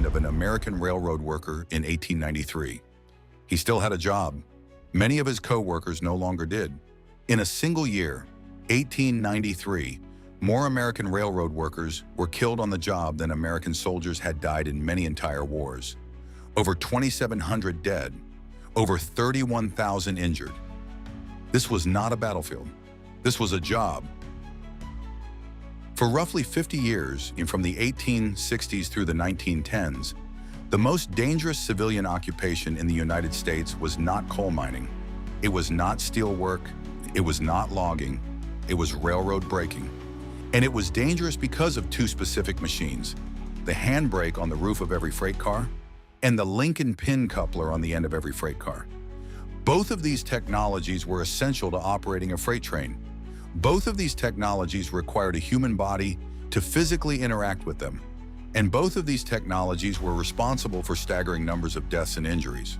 of an American railroad worker in 1893. He still had a job. Many of his co-workers no longer did. In a single year, 1893, more American railroad workers were killed on the job than American soldiers had died in many entire wars. Over 2,700 dead, over 31,000 injured. This was not a battlefield. This was a job. For roughly 50 years, from the 1860s through the 1910s, the most dangerous civilian occupation in the United States was not coal mining. It was not steel work. It was not logging. It was railroad braking. And it was dangerous because of two specific machines: the handbrake on the roof of every freight car and the Lincoln pin coupler on the end of every freight car. Both of these technologies were essential to operating a freight train. Both of these technologies required a human body to physically interact with them. And both of these technologies were responsible for staggering numbers of deaths and injuries.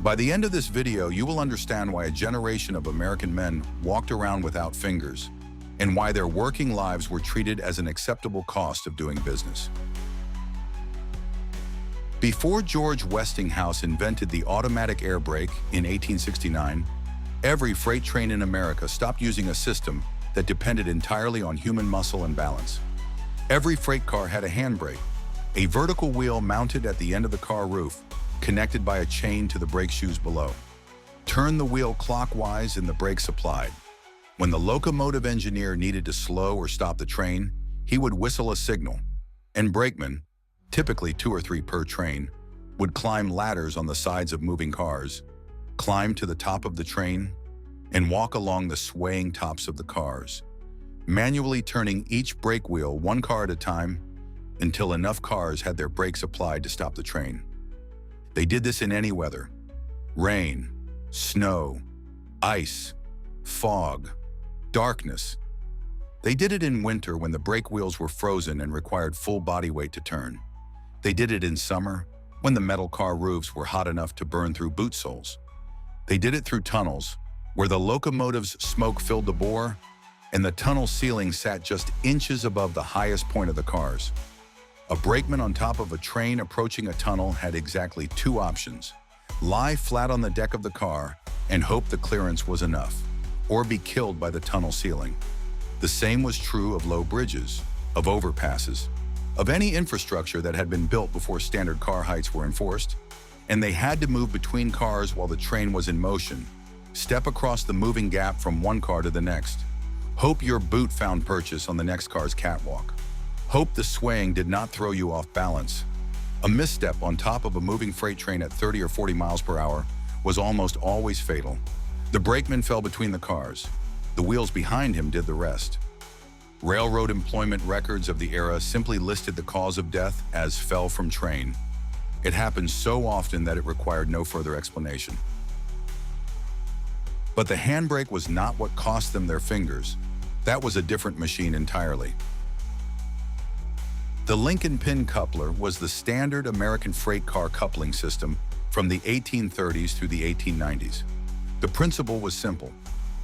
By the end of this video, you will understand why a generation of American men walked around without fingers and why their working lives were treated as an acceptable cost of doing business. Before George Westinghouse invented the automatic air brake in 1869, every freight train in America stopped using a system that depended entirely on human muscle and balance. Every freight car had a handbrake, a vertical wheel mounted at the end of the car roof, connected by a chain to the brake shoes below. Turn the wheel clockwise and the brakes applied. When the locomotive engineer needed to slow or stop the train, he would whistle a signal, and brakemen, typically 2 or 3 per train, would climb ladders on the sides of moving cars, climb to the top of the train, and walk along the swaying tops of the cars, manually turning each brake wheel 1 car at a time until enough cars had their brakes applied to stop the train. They did this in any weather: rain, snow, ice, fog, darkness. They did it in winter when the brake wheels were frozen and required full body weight to turn. They did it in summer when the metal car roofs were hot enough to burn through boot soles. They did it through tunnels where the locomotive's smoke filled the bore and the tunnel ceiling sat just inches above the highest point of the cars. A brakeman on top of a train approaching a tunnel had exactly 2 options: lie flat on the deck of the car and hope the clearance was enough, or be killed by the tunnel ceiling. The same was true of low bridges, of overpasses, of any infrastructure that had been built before standard car heights were enforced, and they had to move between cars while the train was in motion, step across the moving gap from one car to the next, hope your boot found purchase on the next car's catwalk, hope the swaying did not throw you off balance. A misstep on top of a moving freight train at 30 or 40 miles per hour was almost always fatal. The brakeman fell between the cars. The wheels behind him did the rest. Railroad employment records of the era simply listed the cause of death as fell from train. It happened so often that it required no further explanation. But the handbrake was not what cost them their fingers. That was a different machine entirely. The Lincoln pin coupler was the standard American freight car coupling system from the 1830s through the 1890s. The principle was simple.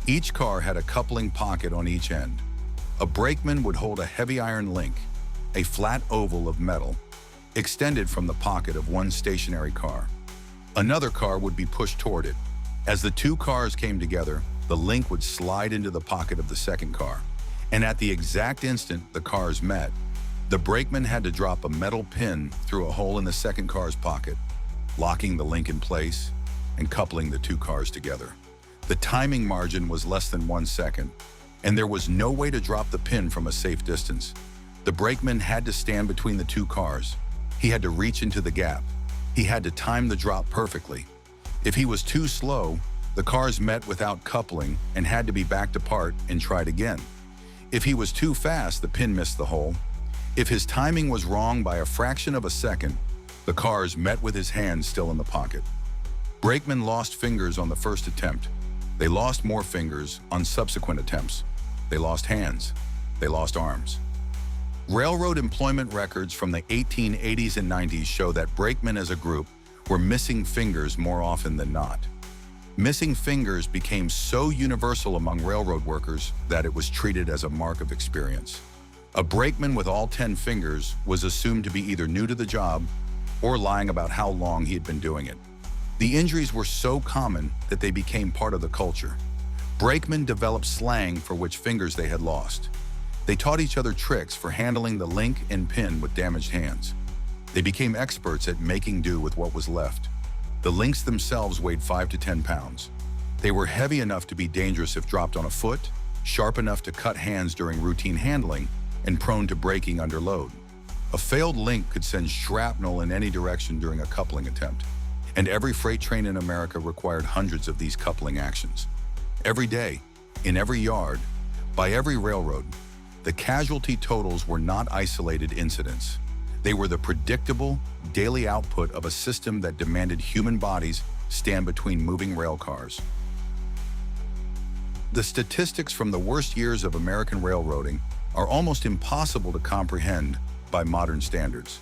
Each car had a coupling pocket on each end. A brakeman would hold a heavy iron link, a flat oval of metal, extended from the pocket of one stationary car. Another car would be pushed toward it. As the 2 cars came together, the link would slide into the pocket of the second car. And at the exact instant the cars met, the brakeman had to drop a metal pin through a hole in the second car's pocket, locking the link in place and coupling the 2 cars together. The timing margin was less than 1 second, and there was no way to drop the pin from a safe distance. The brakeman had to stand between the 2 cars. He had to reach into the gap. He had to time the drop perfectly. If he was too slow, the cars met without coupling and had to be backed apart and tried again. If he was too fast, the pin missed the hole. If his timing was wrong by a fraction of a second, the cars met with his hands still in the pocket. Brakemen lost fingers on the first attempt. They lost more fingers on subsequent attempts. They lost hands. They lost arms. Railroad employment records from the 1880s and 90s show that brakemen as a group were missing fingers more often than not. Missing fingers became so universal among railroad workers that it was treated as a mark of experience. A brakeman with all 10 fingers was assumed to be either new to the job or lying about how long he had been doing it. The injuries were so common that they became part of the culture. Brakemen developed slang for which fingers they had lost. They taught each other tricks for handling the link and pin with damaged hands. They became experts at making do with what was left. The links themselves weighed 5 to 10 pounds. They were heavy enough to be dangerous if dropped on a foot, sharp enough to cut hands during routine handling, and prone to breaking under load. A failed link could send shrapnel in any direction during a coupling attempt, and every freight train in America required hundreds of these coupling actions. Every day, in every yard, by every railroad, the casualty totals were not isolated incidents. They were the predictable, daily output of a system that demanded human bodies stand between moving rail cars. The statistics from the worst years of American railroading are almost impossible to comprehend by modern standards.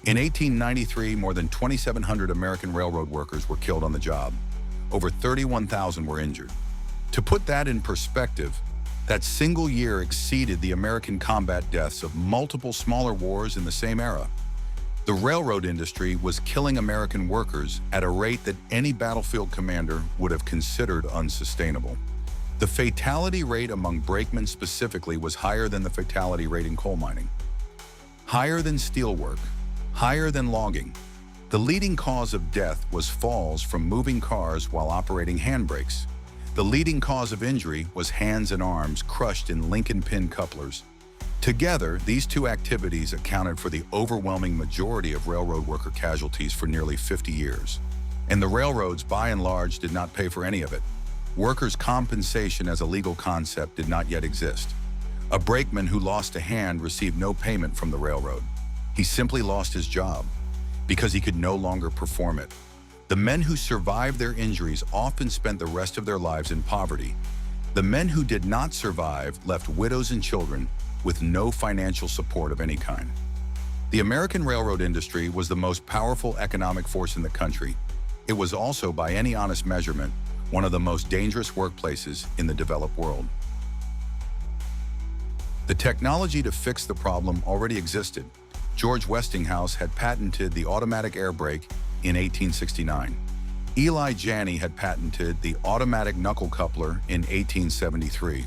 In 1893, more than 2,700 American railroad workers were killed on the job. Over 31,000 were injured. To put that in perspective, that single year exceeded the American combat deaths of multiple smaller wars in the same era. The railroad industry was killing American workers at a rate that any battlefield commander would have considered unsustainable. The fatality rate among brakemen specifically was higher than the fatality rate in coal mining, higher than steelwork, higher than logging. The leading cause of death was falls from moving cars while operating handbrakes. The leading cause of injury was hands and arms crushed in link and pin couplers. Together, these two activities accounted for the overwhelming majority of railroad worker casualties for nearly 50 years. And the railroads, by and large, did not pay for any of it. Workers' compensation as a legal concept did not yet exist. A brakeman who lost a hand received no payment from the railroad. He simply lost his job because he could no longer perform it. The men who survived their injuries often spent the rest of their lives in poverty. The men who did not survive left widows and children with no financial support of any kind. The American railroad industry was the most powerful economic force in the country. It was also, by any honest measurement, one of the most dangerous workplaces in the developed world. The technology to fix the problem already existed. George Westinghouse had patented the automatic air brake in 1869. Eli Janney had patented the automatic knuckle coupler in 1873.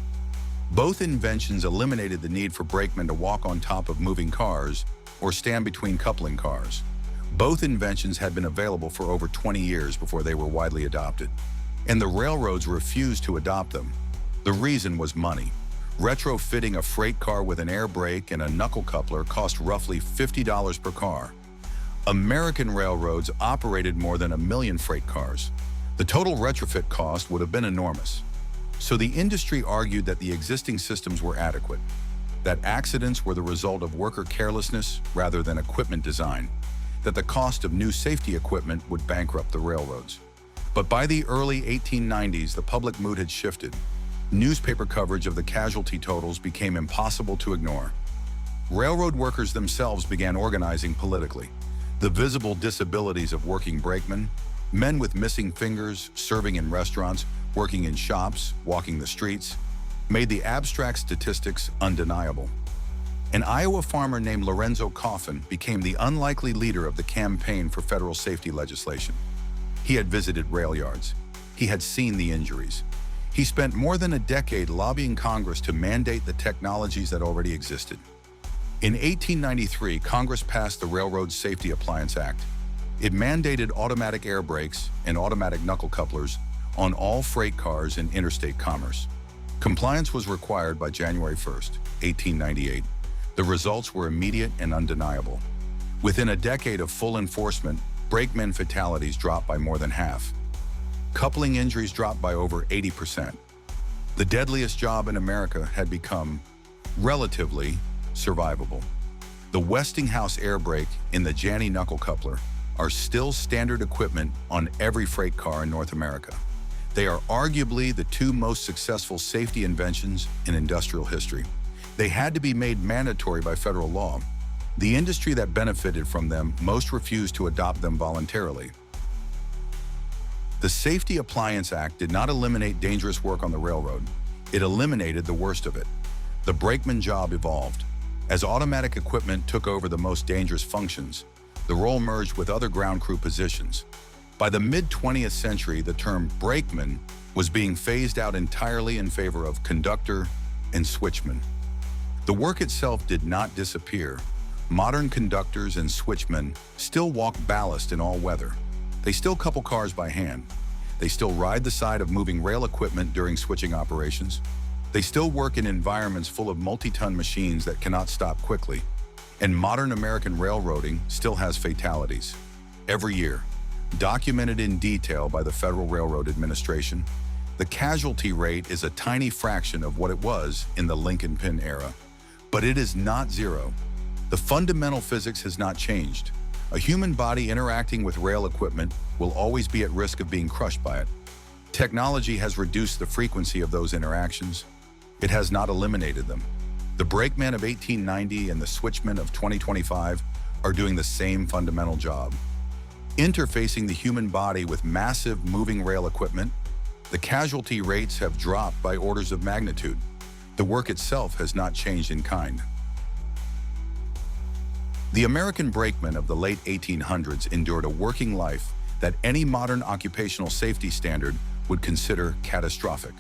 Both inventions eliminated the need for brakemen to walk on top of moving cars or stand between coupling cars. Both inventions had been available for over 20 years before they were widely adopted, and the railroads refused to adopt them. The reason was money. Retrofitting a freight car with an air brake and a knuckle coupler cost roughly $50 per car. American railroads operated more than 1 million freight cars. The total retrofit cost would have been enormous. So the industry argued that the existing systems were adequate, that accidents were the result of worker carelessness rather than equipment design, that the cost of new safety equipment would bankrupt the railroads. But by the early 1890s, the public mood had shifted. Newspaper coverage of the casualty totals became impossible to ignore. Railroad workers themselves began organizing politically. The visible disabilities of working brakemen, men with missing fingers, serving in restaurants, working in shops, walking the streets, made the abstract statistics undeniable. An Iowa farmer named Lorenzo Coffin became the unlikely leader of the campaign for federal safety legislation. He had visited rail yards. He had seen the injuries. He spent more than a decade lobbying Congress to mandate the technologies that already existed. In 1893, Congress passed the Railroad Safety Appliance Act. It mandated automatic air brakes and automatic knuckle couplers on all freight cars in interstate commerce. Compliance was required by January 1st, 1898. The results were immediate and undeniable. Within a decade of full enforcement, brakeman fatalities dropped by more than half. Coupling injuries dropped by over 80%. The deadliest job in America had become, relatively, survivable. The Westinghouse air brake and the Janney knuckle coupler are still standard equipment on every freight car in North America. They are arguably the two most successful safety inventions in industrial history. They had to be made mandatory by federal law. The industry that benefited from them most refused to adopt them voluntarily. The Safety Appliance Act did not eliminate dangerous work on the railroad. It eliminated the worst of it. The brakeman job evolved. As automatic equipment took over the most dangerous functions, The role merged with other ground crew positions. By the mid-20th century, the term brakeman was being phased out entirely in favor of conductor and switchman. The work itself did not disappear. Modern conductors and switchmen still walk ballast in all weather. They still couple cars by hand. They still ride the side of moving rail equipment during switching operations. They still work in environments full of multi-ton machines that cannot stop quickly. And modern American railroading still has fatalities. Every year, documented in detail by the Federal Railroad Administration, the casualty rate is a tiny fraction of what it was in the Lincoln Pin era. But it is not zero. The fundamental physics has not changed. A human body interacting with rail equipment will always be at risk of being crushed by it. Technology has reduced the frequency of those interactions. It has not eliminated them. The brakeman of 1890 and the switchman of 2025 are doing the same fundamental job. Interfacing the human body with massive moving rail equipment, the casualty rates have dropped by orders of magnitude. The work itself has not changed in kind. The American brakemen of the late 1800s endured a working life that any modern occupational safety standard would consider catastrophic.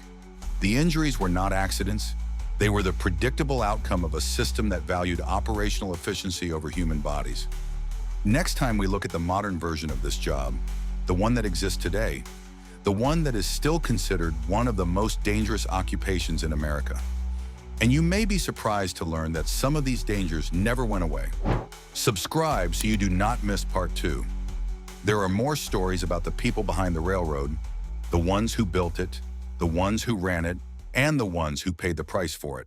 The injuries were not accidents. They were the predictable outcome of a system that valued operational efficiency over human bodies. Next time we look at the modern version of this job, the one that exists today, the one that is still considered one of the most dangerous occupations in America. And you may be surprised to learn that some of these dangers never went away. Subscribe so you do not miss part 2. There are more stories about the people behind the railroad, the ones who built it, the ones who ran it, and the ones who paid the price for it.